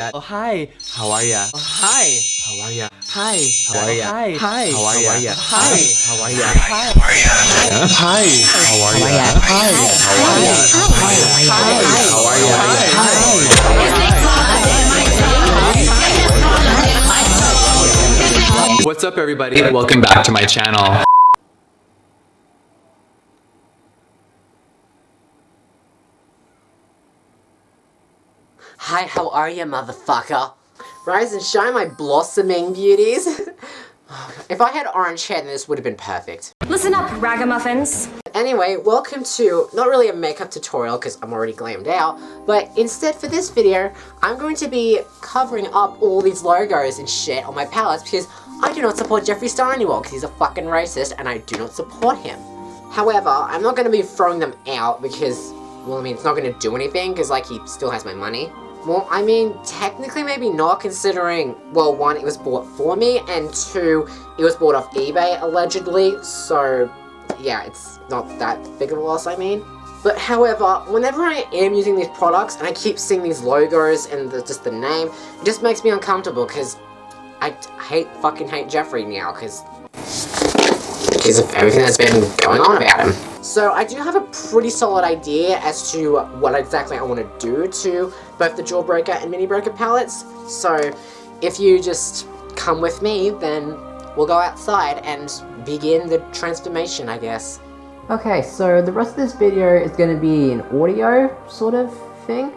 Oh hi, how are ya? Oh hi, how are ya? Hi, how are ya? Hi, how are ya? Hi, how are ya? Hi, how are ya? Hi, how are ya? Hi, how are ya? Hi, how are ya? What's up, everybody? Welcome back to my channel. Hi, how are ya, motherfucker? Rise and shine, my blossoming beauties. If I had orange hair, then this would have been perfect. Listen up, ragamuffins. Anyway, welcome to, not really a makeup tutorial because I'm already glammed out, but instead for this video, I'm going to be covering up all these logos and shit on my palettes because I do not support Jeffree Star anymore because he's a fucking racist and I do not support him. However, I'm not going to be throwing them out because, well, I mean, it's not going to do anything because, like, he still has my money. Well, I mean, technically maybe not, considering, well, one, it was bought for me, and two, it was bought off eBay, allegedly, so, yeah, it's not that big of a loss, I mean. But, however, whenever I am using these products, and I keep seeing these logos and just the name, it just makes me uncomfortable, because I fucking hate Jeffree now, because of everything that's been going on about him. So I do have a pretty solid idea as to what exactly I want to do to both the Jawbreaker and Mini Breaker palettes. So if you just come with me, then we'll go outside and begin the transformation, I guess. Okay, so the rest of this video is going to be an audio sort of thing.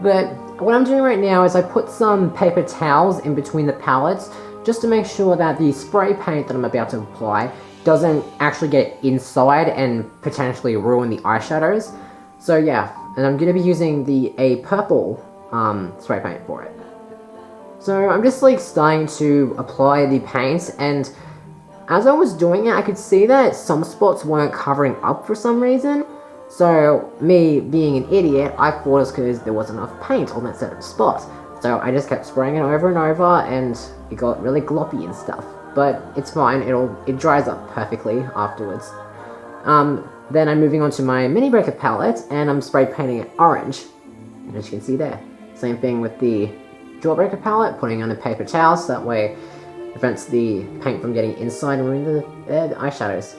But what I'm doing right now is I put some paper towels in between the palettes just to make sure that the spray paint that I'm about to apply doesn't actually get inside and potentially ruin the eyeshadows. So yeah, and I'm going to be using a purple spray paint for it. So I'm just like starting to apply the paint, and as I was doing it I could see that some spots weren't covering up for some reason. So me being an idiot, I thought it was because there wasn't enough paint on that certain spot. So I just kept spraying it over and over and it got really gloppy and stuff. But it's fine, it dries up perfectly afterwards. Then I'm moving on to my Mini Breaker palette, and I'm spray painting it orange, as you can see there. Same thing with the Jawbreaker palette, putting on a paper towel, so that way it prevents the paint from getting inside and ruining the eyeshadows.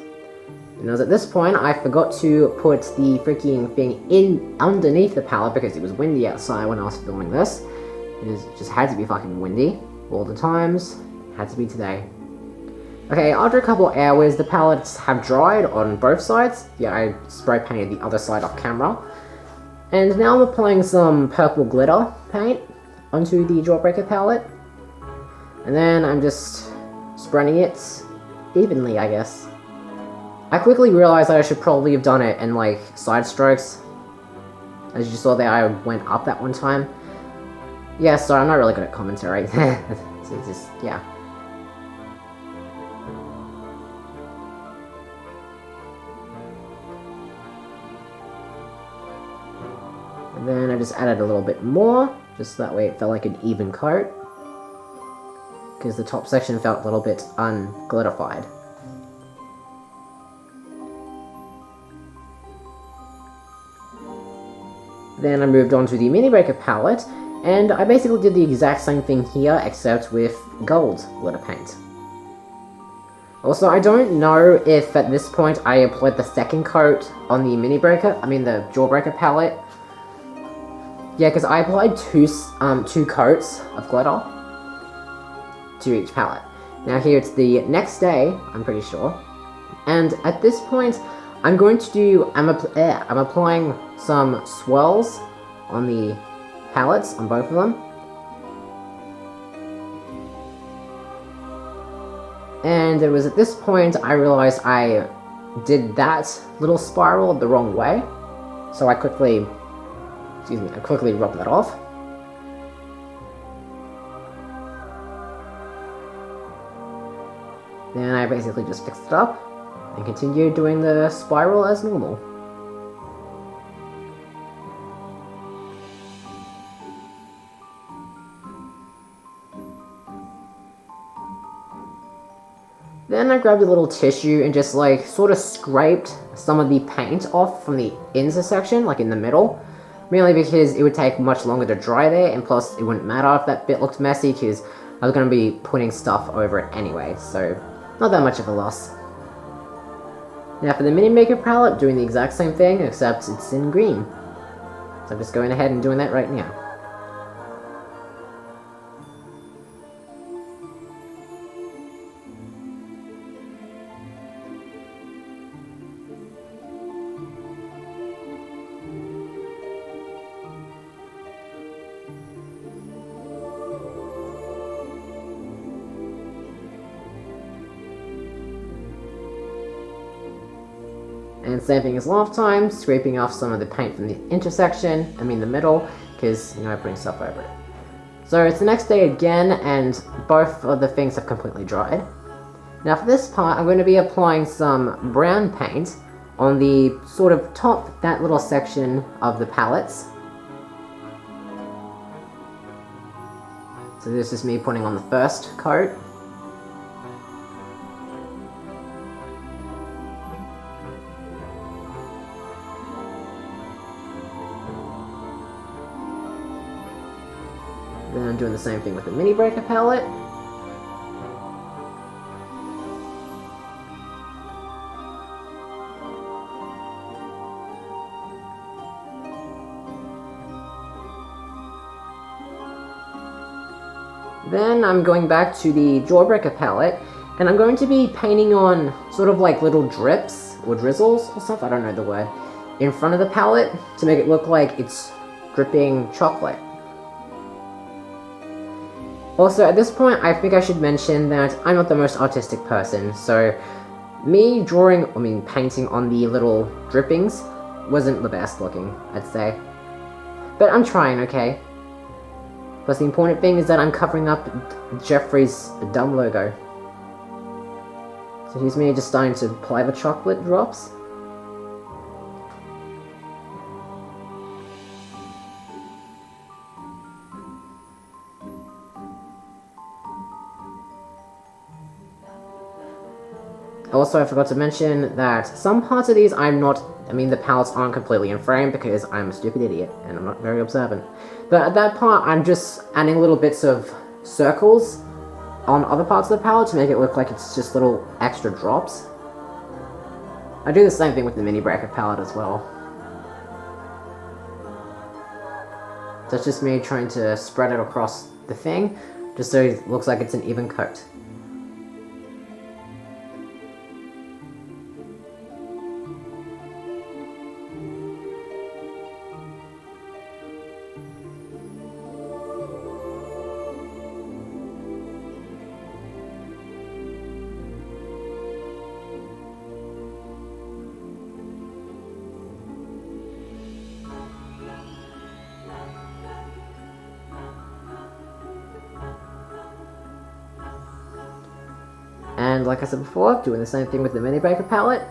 And as at this point, I forgot to put the freaking thing in underneath the palette because it was windy outside when I was filming this. It just had to be fucking windy all the times. Had to be today. Okay, after a couple of hours, the palettes have dried on both sides. Yeah, I spray painted the other side off camera. And now I'm applying some purple glitter paint onto the Jawbreaker palette. And then I'm just spreading it evenly, I guess. I quickly realized that I should probably have done it in, like, side strokes. As you saw there, I went up that one time. Yeah, sorry, I'm not really good at commentary. It's just, yeah. And then I just added a little bit more, just that way it felt like an even coat. Because the top section felt a little bit unglitterified. Then I moved on to the Mini Breaker palette, and I basically did the exact same thing here, except with gold glitter paint. Also, I don't know if at this point I applied the second coat on the the Jawbreaker palette. Yeah, because I applied two coats of glitter to each palette. Now here it's the next day, I'm pretty sure. And at this point, I'm applying some swirls on the palettes, on both of them. And it was at this point I realized I did that little spiral the wrong way. So I quickly rubbed that off. Then I basically just fixed it up and continued doing the spiral as normal. Then I grabbed a little tissue and just like sort of scraped some of the paint off from the intersection, like in the middle. Mainly because it would take much longer to dry there, and plus it wouldn't matter if that bit looked messy because I was going to be putting stuff over it anyway, so not that much of a loss. Now for the Mini Maker palette, doing the exact same thing, except it's in green. So I'm just going ahead and doing that right now. And same thing as last time, scraping off some of the paint from the the middle, because, you know, putting stuff over it. So it's the next day again, and both of the things have completely dried. Now for this part, I'm going to be applying some brown paint on the sort of top, that little section of the palettes. So this is me putting on the first coat. Then I'm doing the same thing with the Mini Breaker palette. Then I'm going back to the Jawbreaker palette, and I'm going to be painting on sort of like little drips, or drizzles, or something, I don't know the word, in front of the palette to make it look like it's dripping chocolate. Also, at this point, I think I should mention that I'm not the most artistic person, so me painting on the little drippings wasn't the best looking, I'd say. But I'm trying, okay? Plus the important thing is that I'm covering up Jeffree's dumb logo. So here's me just starting to apply the chocolate drops. Also, I forgot to mention that some parts of these the palettes aren't completely in frame because I'm a stupid idiot and I'm not very observant. But at that part, I'm just adding little bits of circles on other parts of the palette to make it look like it's just little extra drops. I do the same thing with the Mini Breaker palette as well. So it's just me trying to spread it across the thing, just so it looks like it's an even coat. And like I said before, doing the same thing with the Mini Breaker palette,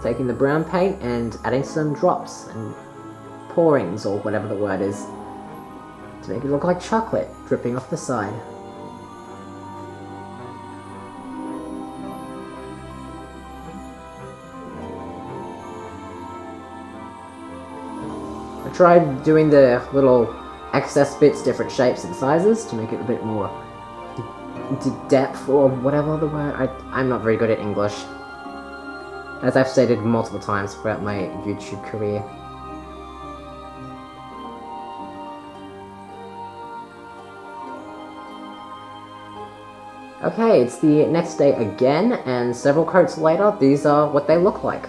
taking the brown paint and adding some drops and pourings, or whatever the word is, to make it look like chocolate dripping off the side. I tried doing the little excess bits different shapes and sizes to make it a bit more depth, or whatever the word. I'm not very good at English, as I've stated multiple times throughout my YouTube career. Okay, it's the next day again, and several coats later, these are what they look like.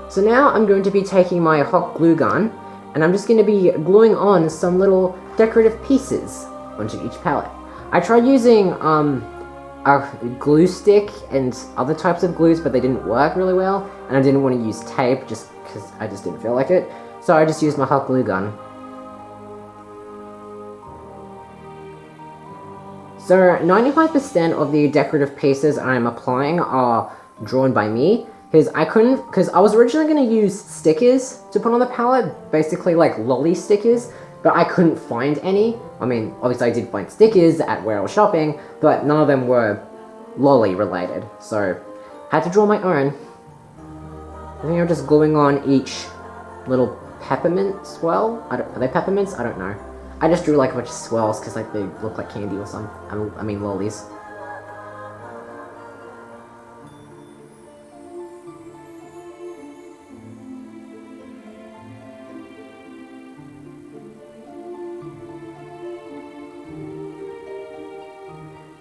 So now I'm going to be taking my hot glue gun, and I'm just going to be gluing on some little decorative pieces onto each palette. I tried using a glue stick and other types of glues, but they didn't work really well, and I didn't want to use tape just because I just didn't feel like it, so I just used my hot glue gun. So 95% of the decorative pieces I'm applying are drawn by me, because I was originally going to use stickers to put on the palette, basically like lolly stickers, but I couldn't find any. I mean, obviously I did find stickers at where I was shopping, but none of them were lolly related, so I had to draw my own. I think I'm just gluing on each little peppermint swirl. Are they peppermints? I don't know. I just drew like a bunch of swirls because like they look like candy or something. I mean lollies.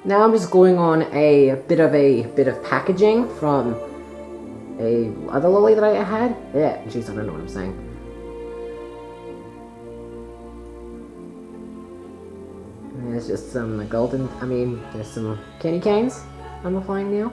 Now I'm just gluing on a bit of packaging from a other lolly that I had. Yeah, jeez, I don't know what I'm saying. And there's just some there's some candy canes I'm applying now.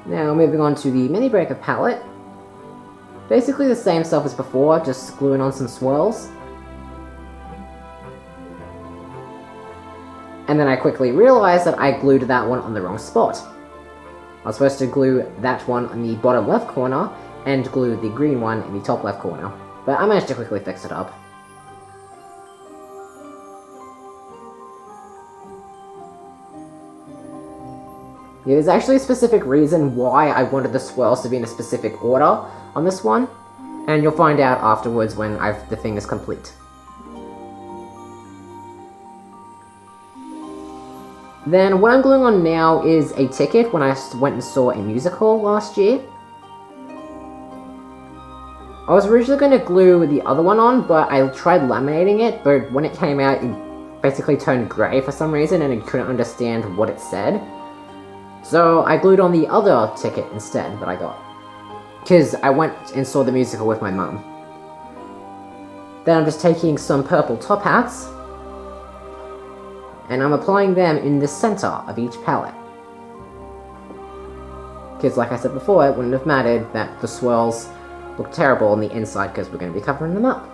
Now moving on to the Mini Breaker palette. Basically the same stuff as before, just gluing on some swirls. And then I quickly realized that I glued that one on the wrong spot. I was supposed to glue that one on the bottom left corner, and glue the green one in the top left corner. But I managed to quickly fix it up. Yeah, there's actually a specific reason why I wanted the swirls to be in a specific order on this one, and you'll find out afterwards when the thing is complete. Then what I'm gluing on now is a ticket when I went and saw a music hall last year. I was originally going to glue the other one on, but I tried laminating it, but when it came out it basically turned grey for some reason and I couldn't understand what it said. So I glued on the other ticket instead that I got. Because I went and saw the musical with my mum. Then I'm just taking some purple top hats, and I'm applying them in the center of each palette. Because like I said before, it wouldn't have mattered that the swirls look terrible on the inside because we're going to be covering them up.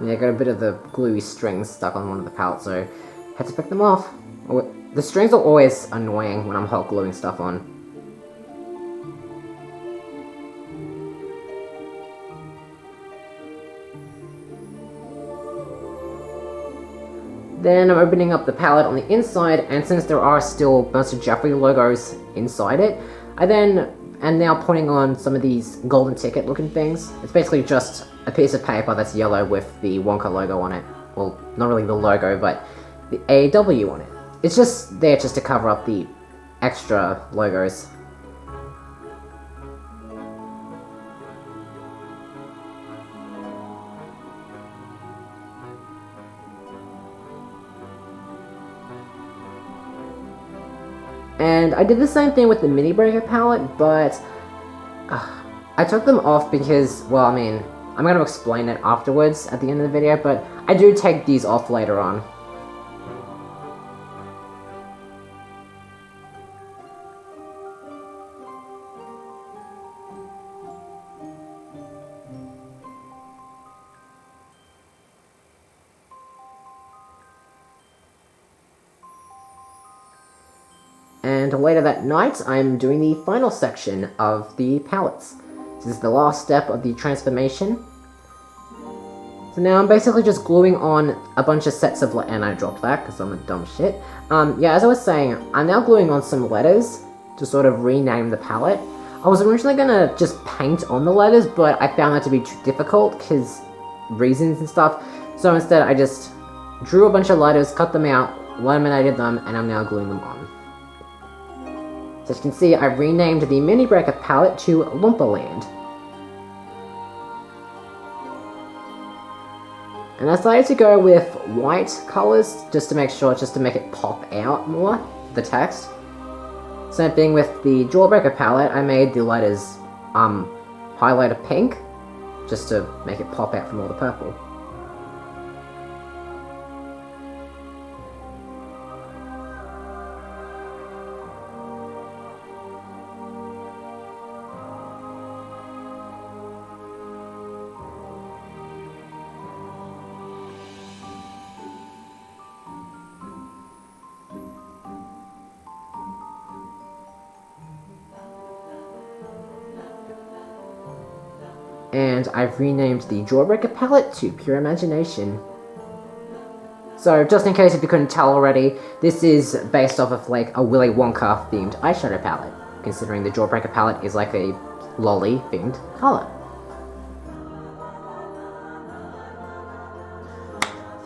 Yeah, I got a bit of the gluey strings stuck on one of the palettes, so I had to pick them off. The strings are always annoying when I'm hot gluing stuff on. Then I'm opening up the palette on the inside, and since there are still a bunch of Jeffree logos inside it, I then am now putting on some of these golden ticket looking things. It's basically just a piece of paper that's yellow with the Wonka logo on it. Well, not really the logo, but the AW on it. It's just there just to cover up the extra logos. And I did the same thing with the Mini Breaker palette, but I took them off because, well, I mean, I'm going to explain it afterwards at the end of the video, but I do take these off later on. And later that night, I'm doing the final section of the palettes. This is the last step of the transformation. So now I'm basically just gluing on a bunch of sets of and I dropped that because I'm a dumb shit. Yeah, as I was saying, I'm now gluing on some letters to sort of rename the palette. I was originally gonna just paint on the letters, but I found that to be too difficult because reasons and stuff. So instead I just drew a bunch of letters, cut them out, laminated them, and I'm now gluing them on. So as you can see, I've renamed the Mini Breaker palette to Loompa Land. And I decided to go with white colors just to make it pop out more, the text. Same thing with the Jawbreaker palette, I made the letters highlighter pink, just to make it pop out from all the purple. And I've renamed the Jawbreaker palette to Pure Imagination. So, just in case if you couldn't tell already, this is based off of like a Willy Wonka themed eyeshadow palette, considering the Jawbreaker palette is like a lolly themed color.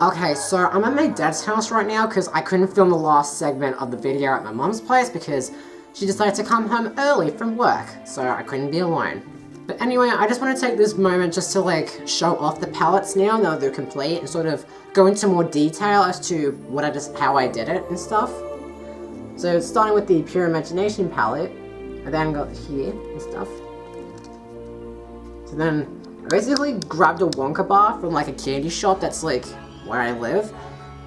Okay, so I'm at my dad's house right now because I couldn't film the last segment of the video at my mom's place because she decided to come home early from work, so I couldn't be alone. But anyway, I just want to take this moment just to like show off the palettes now that they're complete and sort of go into more detail as to how I did it and stuff. So starting with the Pure Imagination palette, I then got here and stuff. So then I basically grabbed a Wonka bar from like a candy shop that's like where I live,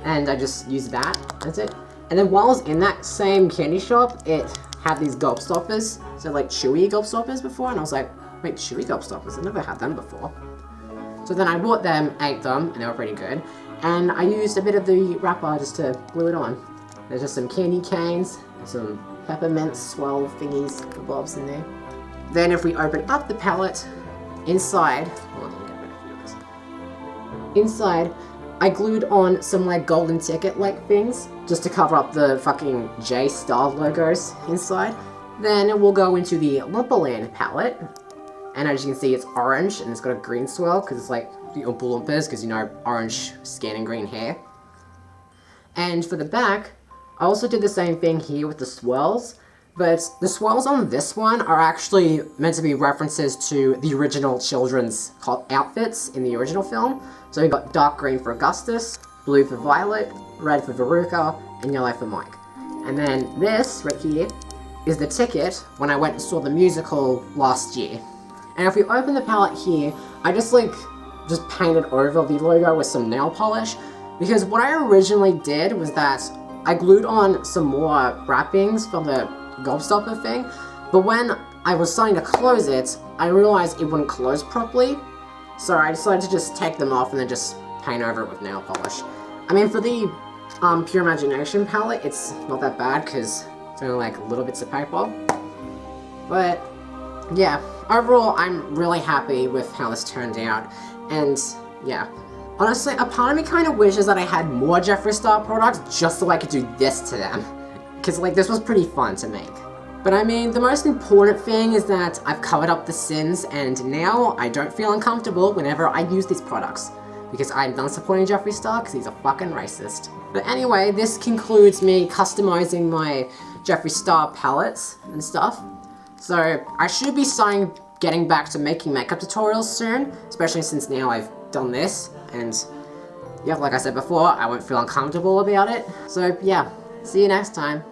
and I just used that, that's it. And then while I was in that same candy shop, it had these gulp stoppers, so like chewy gulp stoppers before, and I was like, wait, chewy gulp stoppers? I've never had them before. So then I bought them, ate them, and they were pretty good. And I used a bit of the wrapper just to glue it on. There's just some candy canes, some peppermint swirl thingies, bobs in there. Then if we open up the palette, inside, hold on, let me get rid of this. Inside, I glued on some like golden ticket like things, just to cover up the fucking J Star logos inside. Then we'll go into the Lumberland palette. And as you can see, it's orange, and it's got a green swirl, because it's like the Oompa Loompas, because you know, orange skin and green hair. And for the back, I also did the same thing here with the swirls, but the swirls on this one are actually meant to be references to the original children's outfits in the original film. So we got dark green for Augustus, blue for Violet, red for Veruca, and yellow for Mike. And then this, right here, is the ticket when I went and saw the musical last year. And if we open the palette here, I just painted over the logo with some nail polish, because what I originally did was that I glued on some more wrappings from the gobstopper thing, but when I was starting to close it, I realized it wouldn't close properly, so I decided to just take them off and then just paint over it with nail polish. I mean, for the Pure Imagination palette, it's not that bad, because it's only like little bits of paper, but yeah. Overall, I'm really happy with how this turned out, and yeah. Honestly, a part of me kind of wishes that I had more Jeffree Star products just so I could do this to them. Because, like, this was pretty fun to make. But I mean, the most important thing is that I've covered up the sins, and now I don't feel uncomfortable whenever I use these products. Because I'm done supporting Jeffree Star because he's a fucking racist. But anyway, this concludes me customizing my Jeffree Star palettes and stuff. So, I should be getting back to making makeup tutorials soon, especially since now I've done this, and yeah, like I said before, I won't feel uncomfortable about it. So yeah, see you next time.